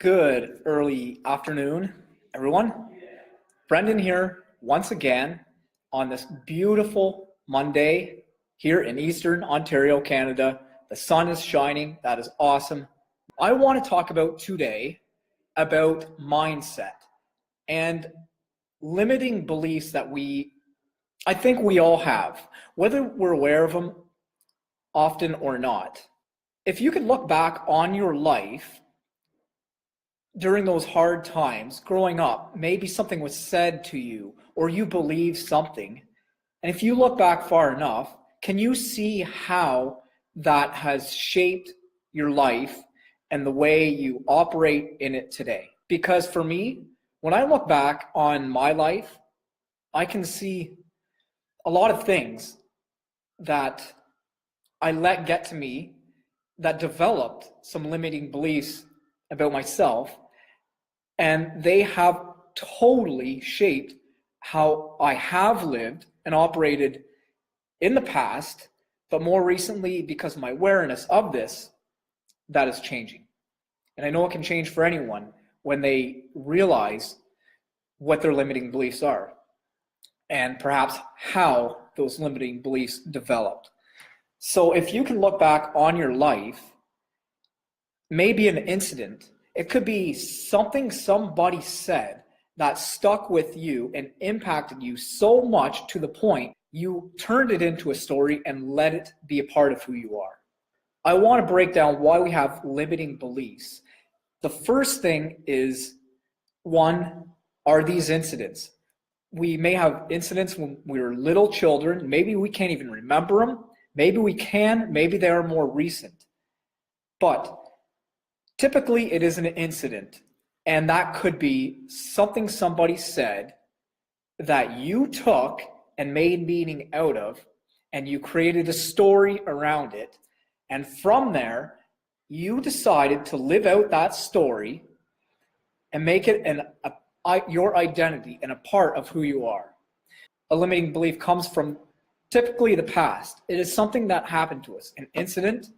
Good early afternoon, everyone. Brendan here once again on this beautiful Monday here in Eastern Ontario, Canada. The sun is shining. That is awesome. I want to talk about today about mindset and limiting beliefs that I think we all have, whether we're aware of them often or not. If you could look back on your life during those hard times growing up, maybe something was said to you or you believe something. And if you look back far enough, can you see how that has shaped your life and the way you operate in it today? Because for me, when I look back on my life, I can see a lot of things that I let get to me that developed some limiting beliefs about myself, and they have totally shaped how I have lived and operated in the past, but more recently, because of my awareness of this, that is changing. And I know it can change for anyone when they realize what their limiting beliefs are and perhaps how those limiting beliefs developed. So if you can look back on your life, maybe an incident, it could be something somebody said that stuck with you and impacted you so much to the point you turned it into a story and let it be a part of who you are. I want to break down why we have limiting beliefs. The first thing is, one, are these incidents. We may have incidents when we were little children. Maybe we can't even remember them. Maybe we can. Maybe they are more recent. But typically, it is an incident, and that could be something somebody said that you took and made meaning out of, and you created a story around it, and from there, you decided to live out that story and make it your identity and a part of who you are. A limiting belief comes from typically the past. It is something that happened to us, an incident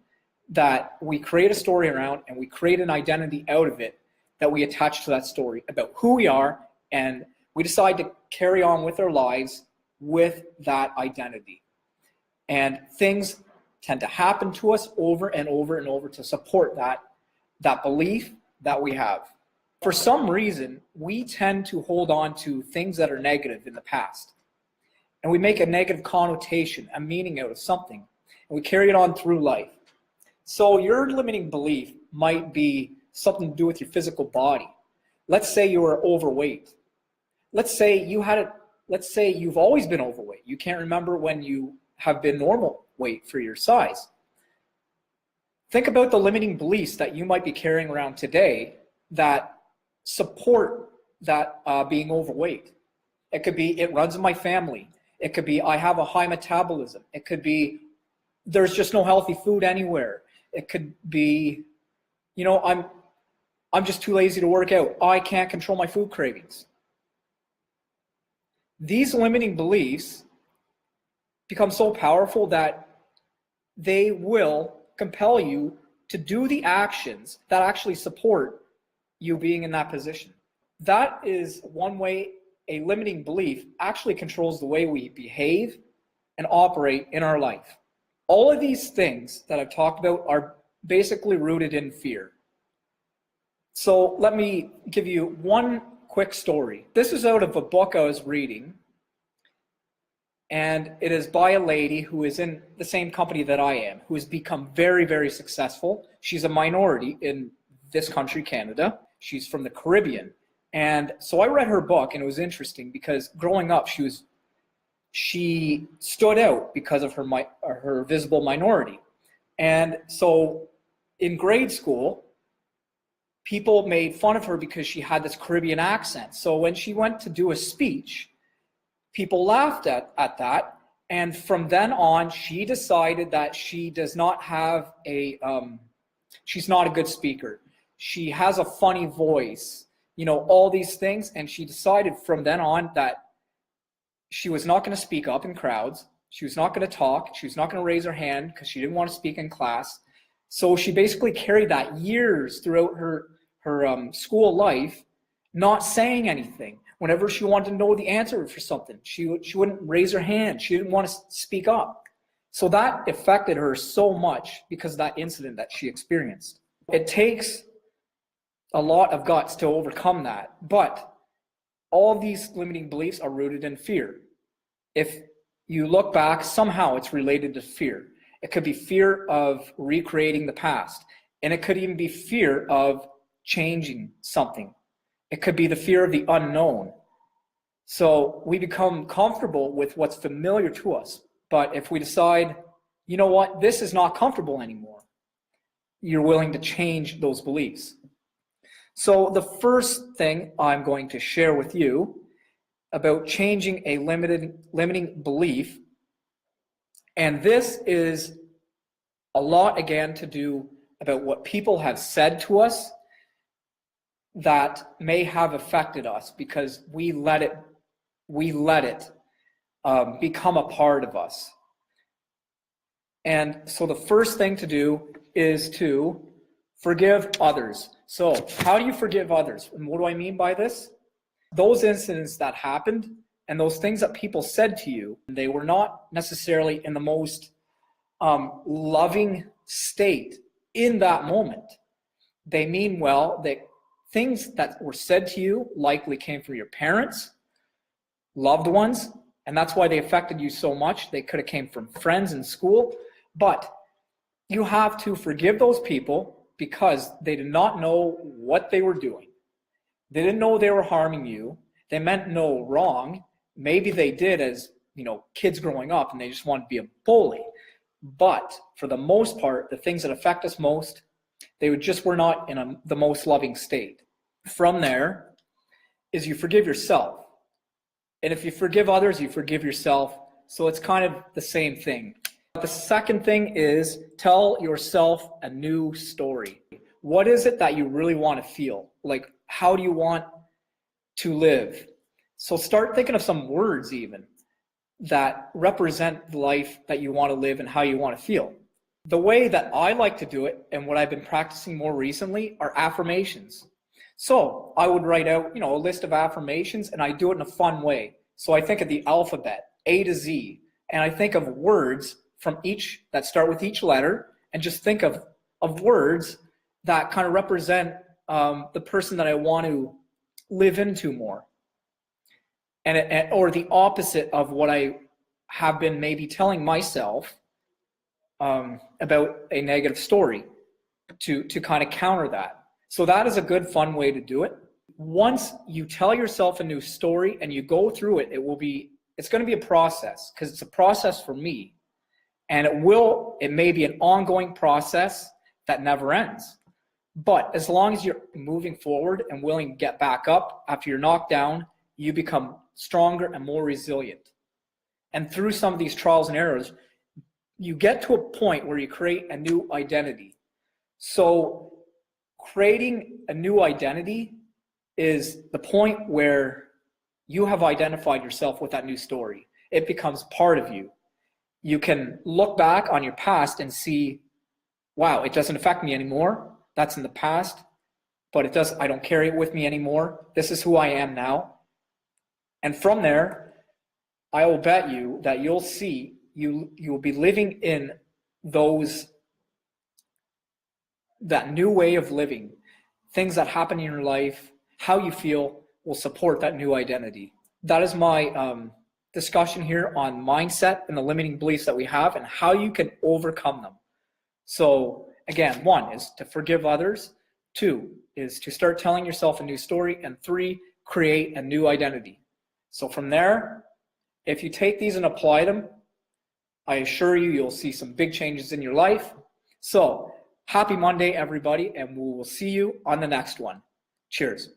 that we create a story around and we create an identity out of it that we attach to that story about who we are, and we decide to carry on with our lives with that identity. And things tend to happen to us over and over and over to support that belief that we have. For some reason, we tend to hold on to things that are negative in the past. And we make a negative connotation, a meaning out of something, and we carry it on through life. So your limiting belief might be something to do with your physical body. Let's say you are overweight. Let's say you've always been overweight. You can't remember when you have been normal weight for your size. Think about the limiting beliefs that you might be carrying around today that support that being overweight. It could be, it runs in my family. It could be, I have a high metabolism. It could be, there's just no healthy food anywhere. It could be, I'm just too lazy to work out. I can't control my food cravings. These limiting beliefs become so powerful that they will compel you to do the actions that actually support you being in that position. That is one way a limiting belief actually controls the way we behave and operate in our life. All of these things that I've talked about are basically rooted in fear. So let me give you one quick story. This is out of a book I was reading, and it is by a lady who is in the same company that I am, who has become very, very successful. She's a minority in this country, Canada. She's from the Caribbean. And so I read her book, and it was interesting because growing up, she stood out because of her visible minority. And so in grade school, people made fun of her because she had this Caribbean accent. So when she went to do a speech, people laughed at that. And from then on, she decided that she does not have she's not a good speaker. She has a funny voice, all these things. And she decided from then on that she was not going to speak up in crowds. She was not going to talk. She was not going to raise her hand because she didn't want to speak in class. So she basically carried that years throughout her school life not saying anything. Whenever she wanted to know the answer for something, she wouldn't raise her hand. She didn't want to speak up. So that affected her so much because of that incident that she experienced. It takes a lot of guts to overcome that, but all of these limiting beliefs are rooted in fear. If you look back, somehow it's related to fear. It could be fear of recreating the past, and it could even be fear of changing something. It could be the fear of the unknown. So we become comfortable with what's familiar to us. But if we decide, you know what, this is not comfortable anymore, you're willing to change those beliefs. So the first thing I'm going to share with you about changing a limiting belief, and this is a lot, again, to do about what people have said to us that may have affected us because we let it become a part of us. And so the first thing to do is to forgive others. So how do you forgive others? And what do I mean by this? Those incidents that happened and those things that people said to you, they were not necessarily in the most loving state in that moment. They mean well. That things that were said to you likely came from your parents, loved ones, and that's why they affected you so much. They could have came from friends in school, but you have to forgive those people because they did not know what they were doing. They didn't know they were harming you. They meant no wrong. Maybe they did as, kids growing up and they just wanted to be a bully. But for the most part, the things that affect us most, they were not in the most loving state. From there is you forgive yourself. And if you forgive others, you forgive yourself. So it's kind of the same thing. The second thing is tell yourself a new story. What is it that you really want to feel? Like, how do you want to live? So start thinking of some words even that represent the life that you want to live and how you want to feel. The way that I like to do it and what I've been practicing more recently are affirmations. So I would write out, a list of affirmations, and I do it in a fun way. So I think of the alphabet, A to Z, and I think of words from each that start with each letter, and just think of words that kind of represent the person that I want to live into more, or the opposite of what I have been maybe telling myself about a negative story to kind of counter that. So that is a good, fun way to do it. Once you tell yourself a new story and you go through it, it's going to be a process, because it's a process for me. And it may be an ongoing process that never ends. But as long as you're moving forward and willing to get back up after you're knocked down, you become stronger and more resilient. And through some of these trials and errors, you get to a point where you create a new identity. So creating a new identity is the point where you have identified yourself with that new story. It becomes part of you. You can look back on your past and see, wow, it doesn't affect me anymore. That's in the past, but I don't carry it with me anymore. This is who I am now. And from there, I will bet you that you'll see, you will be living in that new way of living. Things that happen in your life, how you feel will support that new identity. That is my discussion here on mindset and the limiting beliefs that we have and how you can overcome them. So again, 1 is to forgive others. 2 is to start telling yourself a new story. And 3, create a new identity. So from there, if you take these and apply them, I assure you, you'll see some big changes in your life. So happy Monday, everybody, and we will see you on the next one. Cheers.